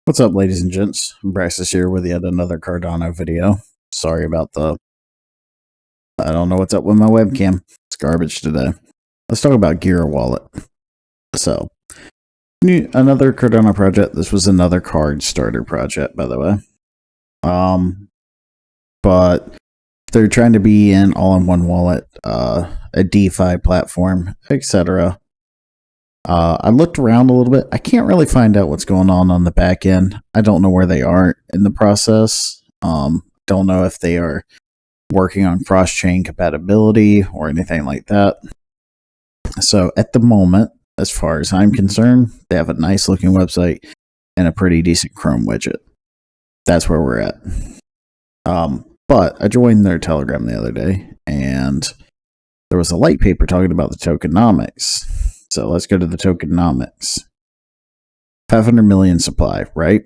What's up, ladies and gents? Braxis here with yet another Cardano video. Sorry about I don't know what's up with my webcam. It's garbage today. Let's talk about GeroWallet. So, another Cardano project. This was another card starter project, by the way. But they're trying to be an all-in-one wallet, a DeFi platform, etc. I looked around a little bit. I can't really find out what's going on the back end. I don't know where they are in the process. Don't know if they are working on cross-chain compatibility or anything like that. So at the moment, as far as I'm concerned, they have a nice looking website and a pretty decent Chrome widget. That's where we're at. But I joined their Telegram the other day, and there was a light paper talking about the tokenomics. So let's go to the tokenomics. 500 million supply, right?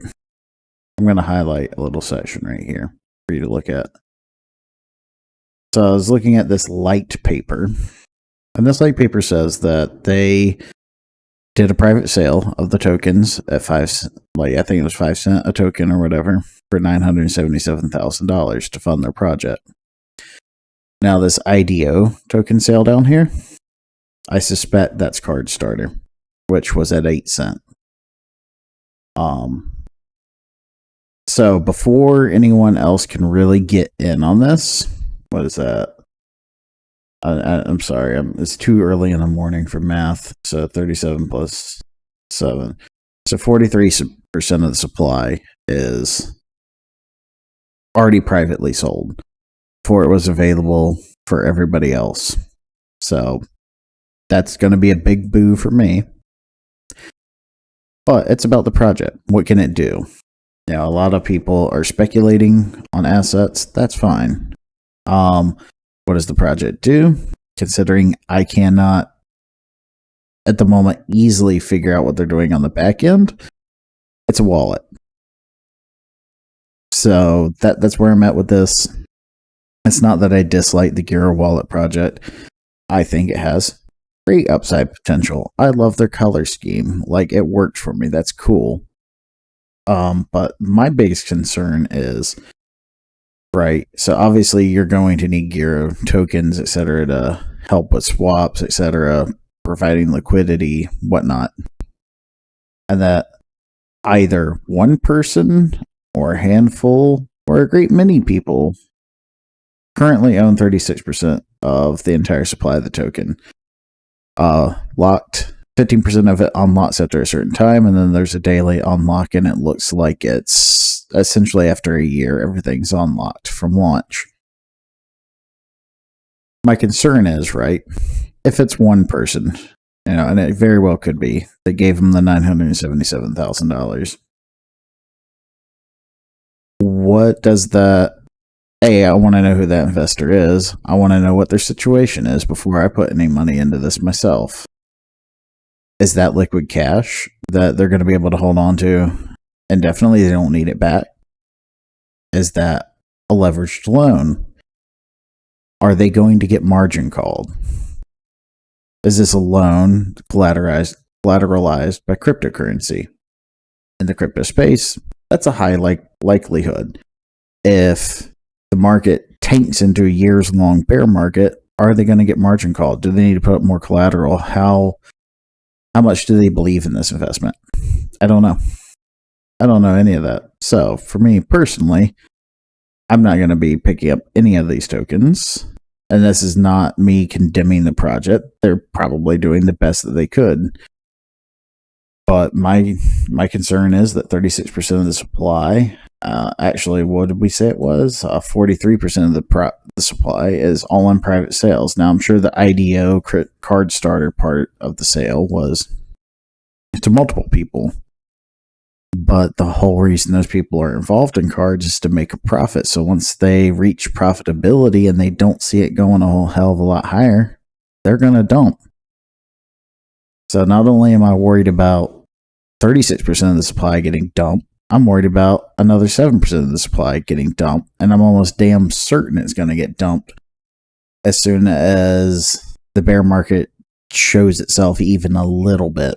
I'm going to highlight a little section right here for you to look at. So I was looking at this light paper, and this light paper says that they did a private sale of the tokens at I think it was 5 cents a token or whatever, for $977,000 to fund their project. Now this IDO token sale down here, I suspect that's card starter, which was at 8 cents. So before anyone else can really get in on this, what is that? I'm sorry, it's too early in the morning for math. So 37 plus 7. So 43% of the supply is already privately sold before it was available for everybody else. So that's going to be a big boo for me. But it's about the project. What can it do? You know, a lot of people are speculating on assets. That's fine. What does the project do? Considering I cannot, at the moment, easily figure out what they're doing on the back end, it's a wallet. So that's where I'm at with this. It's not that I dislike the GeroWallet project. I think it has great upside potential. I love their color scheme. Like, it worked for me. That's cool. But my biggest concern is, right, so obviously you're going to need GERO tokens, etc., to help with swaps, etc., providing liquidity, whatnot. And that either one person or a handful or a great many people currently own 36% of the entire supply of the token. Locked 15% of it unlocks after a certain time, and then there's a daily unlock, and it looks like it's essentially after a year, everything's unlocked from launch. My concern is, right, if it's one person, you know, and it very well could be, they gave him the $977,000. What does that? I want to know who that investor is. I want to know what their situation is before I put any money into this myself. Is that liquid cash that they're going to be able to hold on to indefinitely? They don't need it back. Is that a leveraged loan? Are they going to get margin called? Is this a loan collateralized by cryptocurrency? In the crypto space, that's a high likelihood. If the market tanks into a years-long bear market, are they going to get margin called? Do they need to put up more collateral? How much do they believe in this investment? I don't know. I don't know any of that. So for me personally, I'm not going to be picking up any of these tokens. And this is not me condemning the project. They're probably doing the best that they could. But my concern is that 36% of the supply, actually, what did we say it was? 43% of the supply is all in private sales. Now, I'm sure the IDO card starter part of the sale was to multiple people. But the whole reason those people are involved in cards is to make a profit. So once they reach profitability and they don't see it going a whole hell of a lot higher, they're going to dump. So not only am I worried about 36% of the supply getting dumped, I'm worried about another 7% of the supply getting dumped, and I'm almost damn certain it's going to get dumped as soon as the bear market shows itself even a little bit.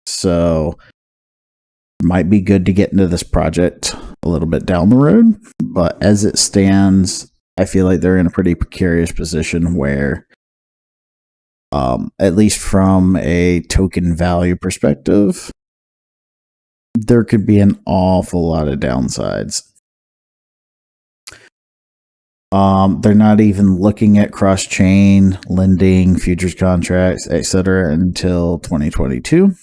So might be good to get into this project a little bit down the road, but as it stands, I feel like they're in a pretty precarious position where, at least from a token value perspective, there could be an awful lot of downsides. They're not even looking at cross-chain lending, futures contracts, etc. until 2022.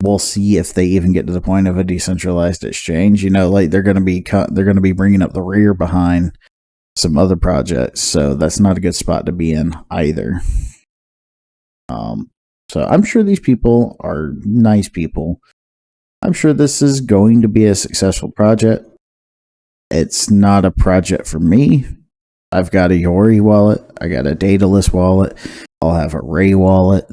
We'll see if they even get to the point of a decentralized exchange. You know, like they're going to be bringing up the rear behind some other projects, so that's not a good spot to be in either. So I'm sure these people are nice people. I'm sure this is going to be a successful project. It's not a project for me. I've got a Yori wallet. I got a Daedalus wallet. I'll have a Ray wallet.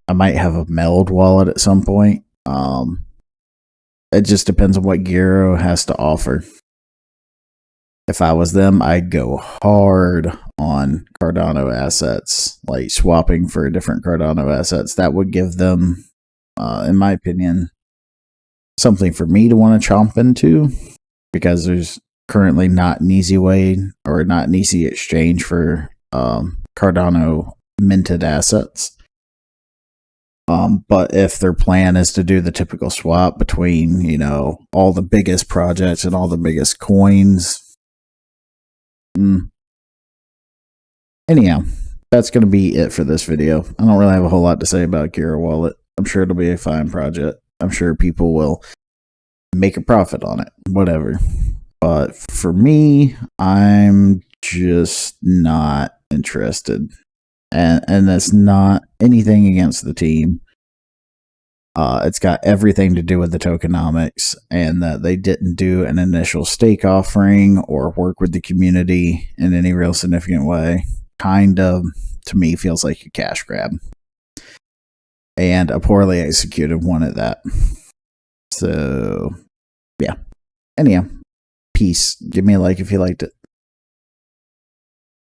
I might have a Meld wallet at some point. It just depends on what GERO has to offer. If I was them, I'd go hard on Cardano assets, like swapping for different Cardano assets. That would give them, in my opinion, something for me to want to chomp into, because there's currently not an easy way or not an easy exchange for Cardano minted assets. But if their plan is to do the typical swap between, you know, all the biggest projects and all the biggest coins, anyhow, that's going to be it for this video. I don't really have a whole lot to say about GeroWallet. I'm sure it'll be a fine project. I'm sure people will make a profit on it, whatever. But for me, I'm just not interested. And that's not anything against the team. It's got everything to do with the tokenomics, and that they didn't do an initial stake offering or work with the community in any real significant way. Kind of, to me, feels like a cash grab. And a poorly executed one at that. So, yeah. Anyhow, peace. Give me a like if you liked it.